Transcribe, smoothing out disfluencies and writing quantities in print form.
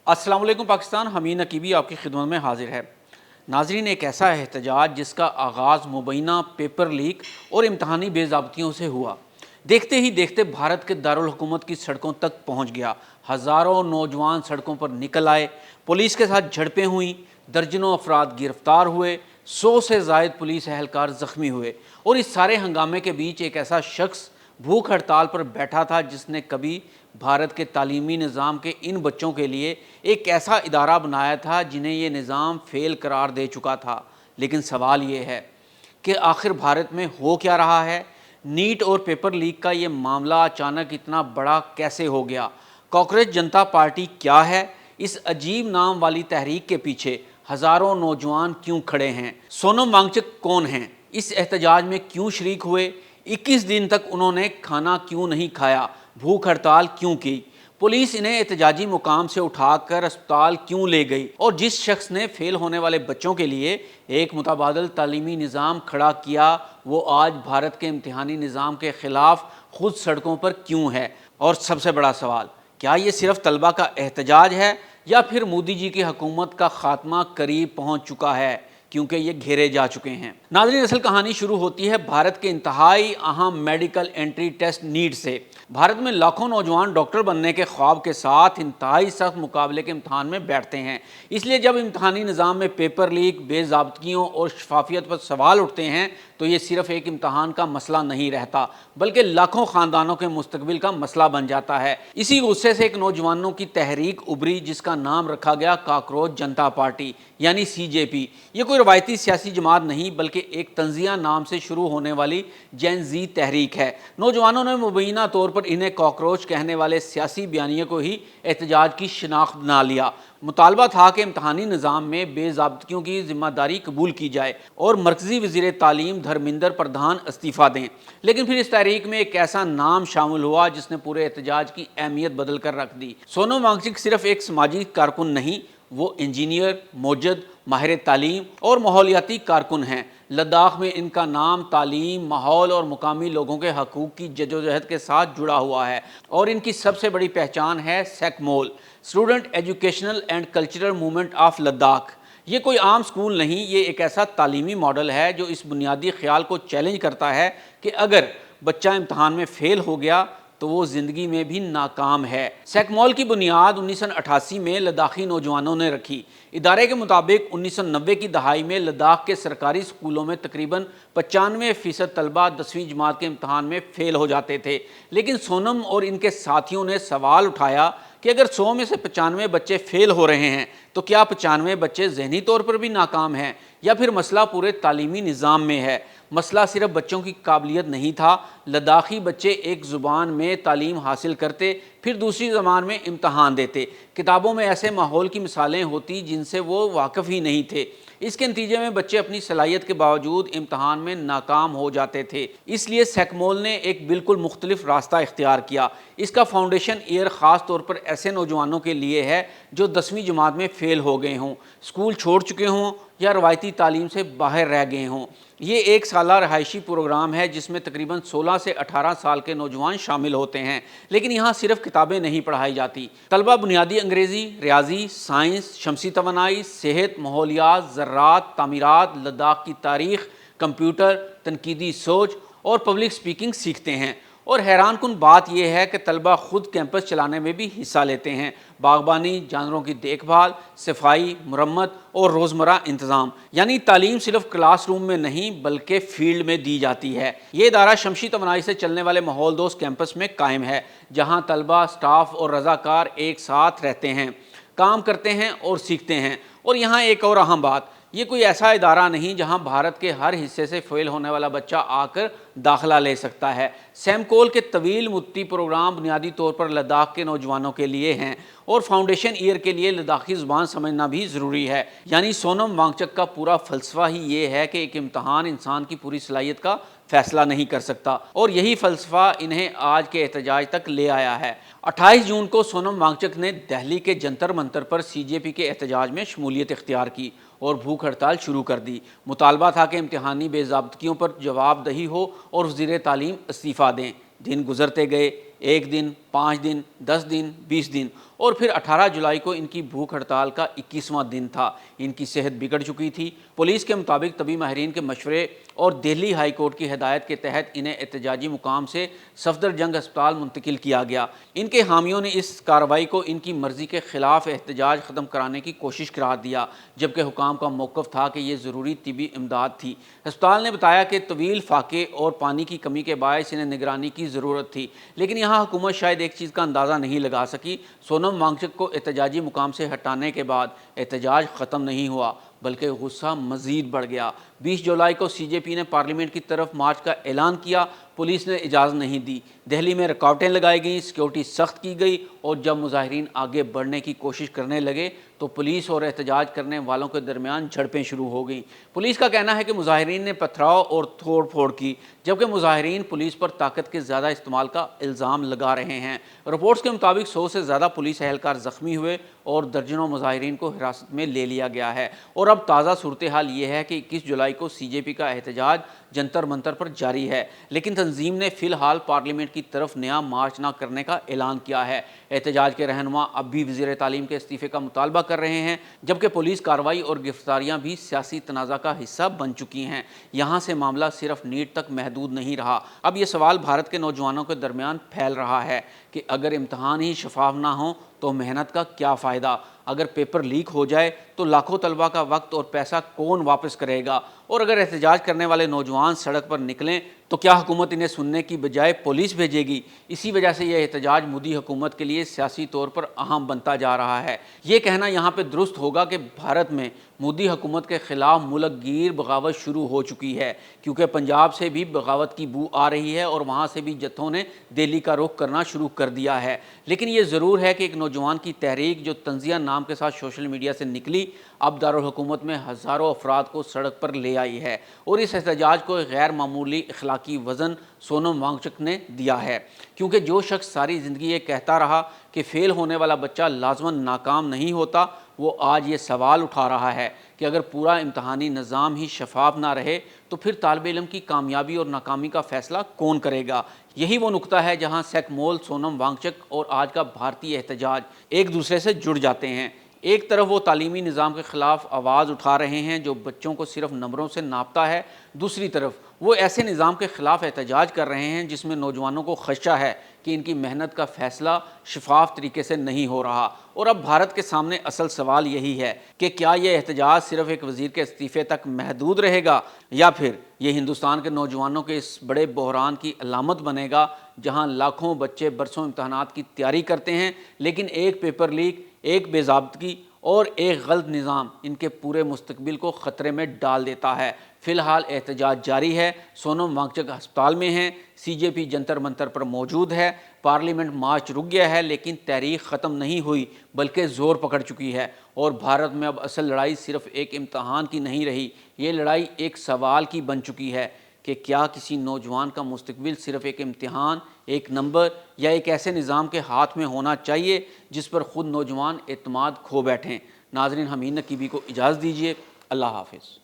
अस्सलाम वालेकुम पाकिस्तान। हमीद नकीबी आपकी खिदमत में हाजिर है। नाजरीन, एक ऐसा एहतजाज जिसका आगाज़ मुबैना पेपर लीक और इम्तहानी बेज़ाब्तियों से हुआ, देखते ही देखते भारत के दारुल हुकूमत की सड़कों तक पहुँच गया। हज़ारों नौजवान सड़कों पर निकल आए, पुलिस के साथ झड़पें हुईं, दर्जनों अफराद गिरफ्तार हुए, 100 से ज़ायद पुलिस एहलकार ज़ख्मी हुए। और इस सारे हंगामे के बीच एक ऐसा शख्स भूख हड़ताल पर बैठा था जिसने कभी भारत के तालीमी निज़ाम के इन बच्चों के लिए एक ऐसा इदारा बनाया था जिन्हें ये निज़ाम फ़ेल करार दे चुका था। लेकिन सवाल ये है कि आखिर भारत में हो क्या रहा है? नीट और पेपर लीक का ये मामला अचानक इतना बड़ा कैसे हो गया? कॉकरोच जनता पार्टी क्या है? इस अजीब नाम वाली तहरीक के पीछे हज़ारों नौजवान क्यों खड़े हैं? सोनम वांगचुक कौन हैं? इस एहतजाज में क्यों शरीक हुए? 21 दिन तक उन्होंने खाना क्यों नहीं खाया? भूख हड़ताल क्यों की? पुलिस इन्हें एहतजाजी मुकाम से उठाकर अस्पताल क्यों ले गई? और जिस शख्स ने फेल होने वाले बच्चों के लिए एक मुतबादल तालीमी निज़ाम खड़ा किया, वो आज भारत के इम्तिहानी निज़ाम के ख़िलाफ़ खुद सड़कों पर क्यों है? और सबसे बड़ा सवाल, क्या ये सिर्फ तलबा का एहतजाज है या फिर मोदी जी की हुकूमत का खात्मा करीब पहुँच चुका है, क्योंकि ये घेरे जा चुके हैं? नाज़रीन, असल कहानी शुरू होती है भारत के इंतहाई अहम मेडिकल एंट्री टेस्ट नीट से। भारत में लाखों नौजवान डॉक्टर बनने के ख्वाब के साथ इंतहाई सख्त मुकाबले के इम्तहान में बैठते हैं। इसलिए जब इम्तहानी निज़ाम में पेपर लीक, बेज़ाब्तियों और शफाफियत पर सवाल उठते हैं तो ये सिर्फ एक इम्तहान का मसला नहीं रहता, बल्कि लाखों ख़ानदानों के मुस्तकबिल का मसला बन जाता है। इसी गुस्से से एक नौजवानों की तहरीक उभरी जिसका नाम रखा गया कॉकरोच जनता पार्टी यानी CJP। ये कोई रवायती सियासी जमात नहीं बल्कि एक तंजिया नाम से शुरू होने वाली जेन ज़ी तहरीक है। नौजवानों ने मुबैना तौर पर इन्हें कॉकरोच कहने वाले सियासी बयानिए को ही एहतजाज की शिनाख्त बना लिया। मुतालबा था कि इम्तहानी निज़ाम में बेज़ाब्तियों की ज़िम्मेदारी कबूल की जाए और मरकज़ी वज़ीर तालीम धर्मेंद्र प्रधान इस्तीफ़ा दें। लेकिन फिर इस तहरीक में एक ऐसा नाम शामिल हुआ जिसने पूरे एहतजाज की अहमियत बदल कर रख दी। सोनम वांगचुक सिर्फ एक समाजी कारकुन नहीं, वो इंजीनियर, मोजद, माहिर तालीम और माहौलियाती कारकुन हैं। लद्दाख में इनका नाम तालीम, माहौल और मुकामी लोगों के हकूक़ की जदोजहद के साथ जुड़ा हुआ है और इनकी सबसे बड़ी पहचान है SECMOL, student educational and cultural movement of Ladakh. ये कोई आम स्कूल नहीं, ये एक ऐसा तालीमी मॉडल है जो इस बुनियादी ख्याल को चैलेंज करता है कि अगर बच्चा इम्तहान में फ़ेल हो गया तो वो ज़िंदगी में भी नाकाम है। सेकमोल की बुनियाद 1988 में लद्दाखी नौजवानों ने रखी। इदारे के मुताबिक 1990 की दहाई में लद्दाख के सरकारी स्कूलों में तकरीबन 95% तलबा 10वीं जमात के इम्तहान में फ़ेल हो जाते थे। लेकिन सोनम और इनके साथियों ने सवाल उठाया कि अगर 100 में से 95 बच्चे फ़ेल हो रहे हैं तो क्या 95 बच्चे ज़हनी तौर पर भी नाकाम हैं, या फिर मसला पूरे तालीमी निज़ाम में है? मसला सिर्फ बच्चों की काबिलियत नहीं था। लद्दाखी बच्चे एक ज़ुबान में तालीम हासिल करते, फिर दूसरी ज़बान में इम्तहान देते। किताबों में ऐसे माहौल की मिसालें होती जिनसे वो वाकिफ़ ही नहीं थे। इसके नतीजे में बच्चे अपनी सलाहियत के बावजूद इम्तहान में नाकाम हो जाते थे। इसलिए सेकमोल ने एक बिल्कुल मुख्तलिफ रास्ता इख्तियार किया। इसका फाउंडेशन ईयर ख़ास तौर पर ऐसे नौजवानों के लिए है जो 10वीं जमात में फ़ेल हो गए हों, स्कूल छोड़ चुके हों या रवायती तालीम से बाहर रह गए हों। ये एक साला रहायशी प्रोग्राम है जिसमें तकरीबन 16 से 18 साल के नौजवान शामिल होते हैं। लेकिन यहाँ सिर्फ किताबें नहीं पढ़ाई जाती। तलबा बुनियादी अंग्रेज़ी, रियाजी, साइंस, शमसी तवानाई, सेहत, माहौलियात, ज़राअत, तामीरात, लद्दाख की तारीख़, कंप्यूटर, तनकीदी सोच और पब्लिक स्पीकिंग सीखते हैं। और हैरान कुन बात यह है कि तलबा ख़ुद कैंपस चलाने में भी हिस्सा लेते हैं। बागबानी, जानवरों की देखभाल, सफाई, मुरम्मत और रोज़मर्रा इंतज़ाम, यानी तालीम सिर्फ क्लासरूम में नहीं बल्कि फ़ील्ड में दी जाती है। ये इदारा शमसी तवानाई से चलने वाले माहौल दोस्त कैंपस में कायम है, जहाँ तलबा, स्टाफ और रज़ाकार एक साथ रहते हैं, काम करते हैं और सीखते हैं। और यहाँ एक और अहम बात, ये कोई ऐसा इदारा नहीं जहां भारत के हर हिस्से से फ़ेल होने वाला बच्चा आकर दाखिला ले सकता है। सेमकोल के तवील मुद्दती प्रोग्राम बुनियादी तौर पर लद्दाख के नौजवानों के लिए हैं और फाउंडेशन ईयर के लिए लद्दाखी ज़ुबान समझना भी ज़रूरी है। यानी सोनम वांगचुक का पूरा फ़लसफ़ा ही ये है कि एक इम्तहान इंसान की पूरी सलाहियत का फ़ैसला नहीं कर सकता, और यही फ़लसफ़ा इन्हें आज के एहतजाज तक ले आया है। 28 जून को सोनम वांगचुक ने दिल्ली के जंतर मंतर पर CJP के एहतजाज में शमूलियत इख्तियार की और भूख हड़ताल शुरू कर दी। मुतालबा था कि इम्तिहानी बेज़ाब्तियों पर जवाबदही हो और वज़ीर तालीम इस्तीफ़ा दें। दिन गुजरते गए, 1 दिन, 5 दिन, 10 दिन, 20 दिन, اور پھر 18 جولائی کو ان کی بھوک ہڑتال کا 21واں دن تھا۔ ان کی صحت بگڑ چکی تھی۔ پولیس کے مطابق طبی ماہرین کے مشورے اور دہلی ہائی کورٹ کی ہدایت کے تحت انہیں احتجاجی مقام سے صفدر جنگ ہسپتال منتقل کیا گیا۔ ان کے حامیوں نے اس کارروائی کو ان کی مرضی کے خلاف احتجاج ختم کرانے کی کوشش قرار دیا، جبکہ حکام کا موقف تھا کہ یہ ضروری طبی امداد تھی۔ ہسپتال نے بتایا کہ طویل فاقے اور پانی کی کمی کے باعث انہیں نگرانی کی ضرورت تھی، لیکن یہاں حکومت شاید ایک چیز کا اندازہ نہیں لگا سکی۔ سونم وانگچک کو احتجاجی مقام سے ہٹانے کے بعد احتجاج ختم نہیں ہوا، بلکہ غصہ مزید بڑھ گیا۔ 20 جولائی کو سی جے پی نے پارلیمنٹ کی طرف مارچ کا اعلان کیا۔ پولیس نے اجازت نہیں دی۔ دہلی میں رکاوٹیں لگائی گئیں، سیکیورٹی سخت کی گئی، اور جب مظاہرین آگے بڑھنے کی کوشش کرنے لگے تو پولیس اور احتجاج کرنے والوں کے درمیان جھڑپیں شروع ہو گئیں۔ پولیس کا کہنا ہے کہ مظاہرین نے پتھراؤ اور توڑ پھوڑ کی، جبکہ مظاہرین پولیس پر طاقت کے زیادہ استعمال کا الزام لگا رہے ہیں۔ رپورٹس کے مطابق 100 سے زیادہ پولیس اہلکار زخمی ہوئے اور درجنوں مظاہرین کو حراست میں لے لیا گیا ہے۔ اور اب تازہ صورتحال یہ ہے کہ 21 جولائی کو سی جے پی کا احتجاج جنتر منتر پر جاری ہے، لیکن تنظیم نے فی الحال پارلیمنٹ کی طرف نیا مارچ نہ کرنے کا اعلان کیا ہے۔ احتجاج کے رہنما اب بھی وزیر تعلیم کے استعفے کا مطالبہ کر رہے ہیں، جبکہ پولیس کارروائی اور گرفتاریاں بھی سیاسی تنازع کا حصہ بن چکی ہیں۔ یہاں سے معاملہ صرف نیٹ تک محدود نہیں رہا۔ اب یہ سوال بھارت کے نوجوانوں کے درمیان پھیل رہا ہے کہ اگر امتحان ہی شفاف نہ ہوں تو محنت کا کیا فائدہ؟ اگر پیپر لیک ہو جائے تو لاکھوں طلبہ کا وقت اور پیسہ کون واپس کرے گا؟ اور اگر احتجاج کرنے والے نوجوان سڑک پر نکلیں تو کیا حکومت انہیں سننے کی بجائے پولیس بھیجے گی؟ اسی وجہ سے یہ احتجاج مودی حکومت کے لیے سیاسی طور پر اہم بنتا جا رہا ہے۔ یہ کہنا یہاں پہ درست ہوگا کہ بھارت میں مودی حکومت کے خلاف ملک گیر بغاوت شروع ہو چکی ہے، کیونکہ پنجاب سے بھی بغاوت کی بو آ رہی ہے اور وہاں سے بھی جتھوں نے دہلی کا رخ کرنا شروع کر دیا ہے۔ لیکن یہ ضرور ہے کہ ایک نوجوان کی تحریک جو تنزیہ نام کے ساتھ سوشل میڈیا سے نکلی، اب دارالحکومت میں ہزاروں افراد کو سڑک پر لے آئی ہے، اور اس احتجاج کو ایک غیر معمولی اخلاقی وزن سونم وانگچک نے دیا ہے، کیونکہ جو شخص ساری زندگی یہ کہتا رہا کہ فیل ہونے والا بچہ لازماً ناکام نہیں ہوتا، وہ آج یہ سوال اٹھا رہا ہے کہ اگر پورا امتحانی نظام ہی شفاف نہ رہے تو پھر طالب علم کی کامیابی اور ناکامی کا فیصلہ کون کرے گا؟ یہی وہ نقطہ ہے جہاں سیکمول، سونم وانگچک اور آج کا بھارتی احتجاج ایک دوسرے سے جڑ جاتے ہیں۔ ایک طرف وہ تعلیمی نظام کے خلاف آواز اٹھا رہے ہیں جو بچوں کو صرف نمبروں سے ناپتا ہے، دوسری طرف وہ ایسے نظام کے خلاف احتجاج کر رہے ہیں جس میں نوجوانوں کو خدشہ ہے کہ ان کی محنت کا فیصلہ شفاف طریقے سے نہیں ہو رہا۔ اور اب بھارت کے سامنے اصل سوال یہی ہے کہ کیا یہ احتجاج صرف ایک وزیر کے استعفے تک محدود رہے گا، یا پھر یہ ہندوستان کے نوجوانوں کے اس بڑے بحران کی علامت بنے گا جہاں لاکھوں بچے برسوں امتحانات کی تیاری کرتے ہیں، لیکن ایک پیپر لیک، ایک بے ضابطگی اور ایک غلط نظام ان کے پورے مستقبل کو خطرے میں ڈال دیتا ہے۔ فی الحال احتجاج جاری ہے، سونم وانگچک ہسپتال میں ہیں، سی جے پی جنتر منتر پر موجود ہے، پارلیمنٹ مارچ رک گیا ہے، لیکن تحریک ختم نہیں ہوئی بلکہ زور پکڑ چکی ہے۔ اور بھارت میں اب اصل لڑائی صرف ایک امتحان کی نہیں رہی، یہ لڑائی ایک سوال کی بن چکی ہے کہ کیا کسی نوجوان کا مستقبل صرف ایک امتحان، ایک نمبر یا ایک ایسے نظام کے ہاتھ میں ہونا چاہیے جس پر خود نوجوان اعتماد کھو بیٹھیں۔ ناظرین، حمید نقیبی کو اجازت دیجیے۔ اللہ حافظ۔